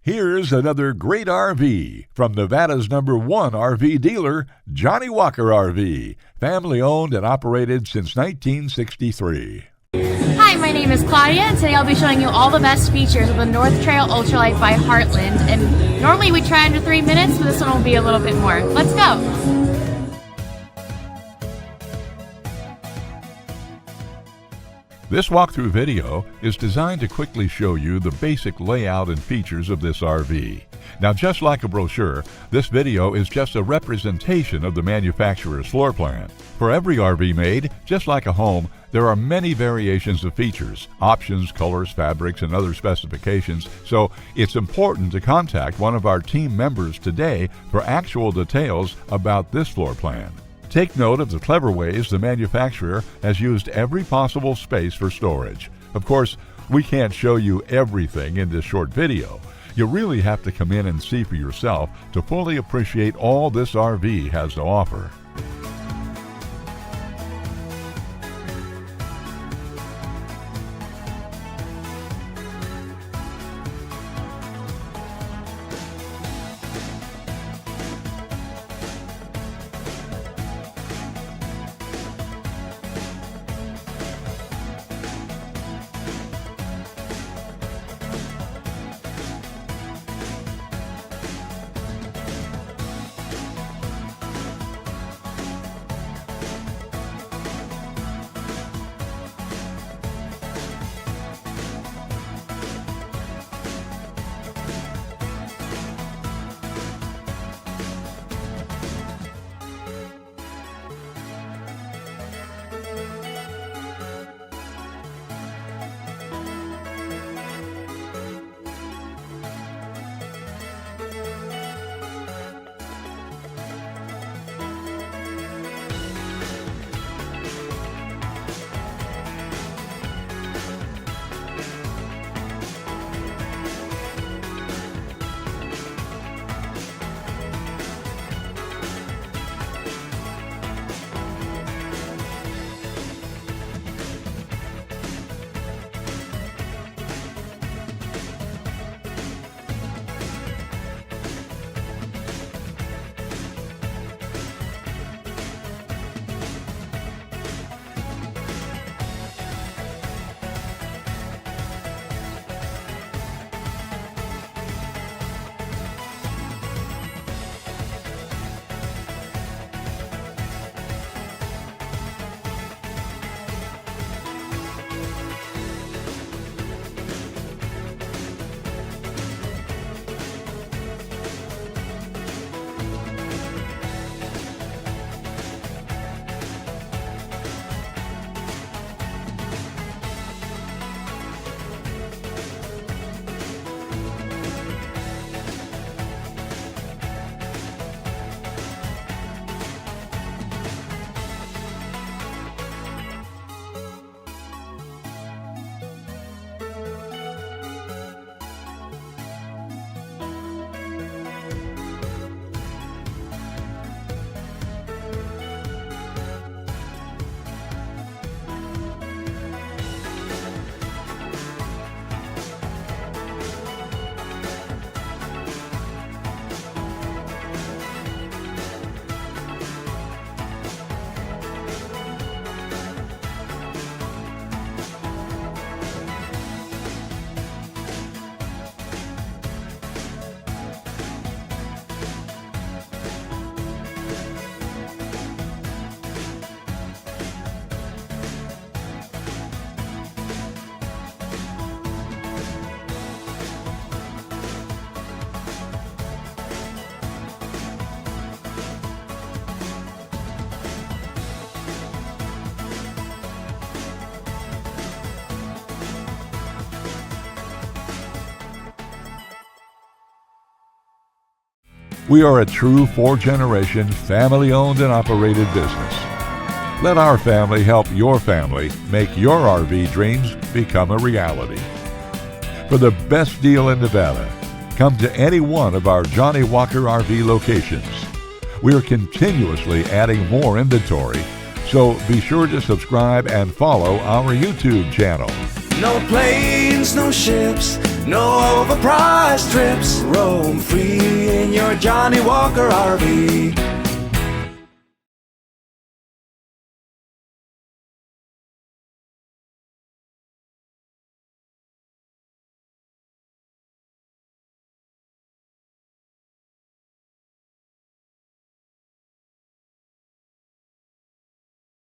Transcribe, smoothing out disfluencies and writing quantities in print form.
Here's another great RV from Nevada's #1 RV dealer, Johnnie Walker RV, family owned and operated since 1963. Hi, my name is Claudia, and today I'll be showing you all the best features of the North Trail Ultra-Lite by Heartland. And normally we try under 3 minutes, but this one will be a little bit more. Let's go! This walkthrough video is designed to quickly show you the basic layout and features of this RV. Now, just like a brochure, this video is just a representation of the manufacturer's floor plan. For every RV made, just like a home, there are many variations of features, options, colors, fabrics, and other specifications, so it's important to contact one of our team members today for actual details about this floor plan. Take note of the clever ways the manufacturer has used every possible space for storage. Of course, we can't show you everything in this short video. You really have to come in and see for yourself to fully appreciate all this RV has to offer. We are a true 4-generation, family-owned and operated business. Let our family help your family make your RV dreams become a reality. For the best deal in Nevada, come to any one of our Johnnie Walker RV locations. We are continuously adding more inventory, so be sure to subscribe and follow our YouTube channel. No planes, no ships, No overpriced trips. Roam free in your Johnnie Walker RV.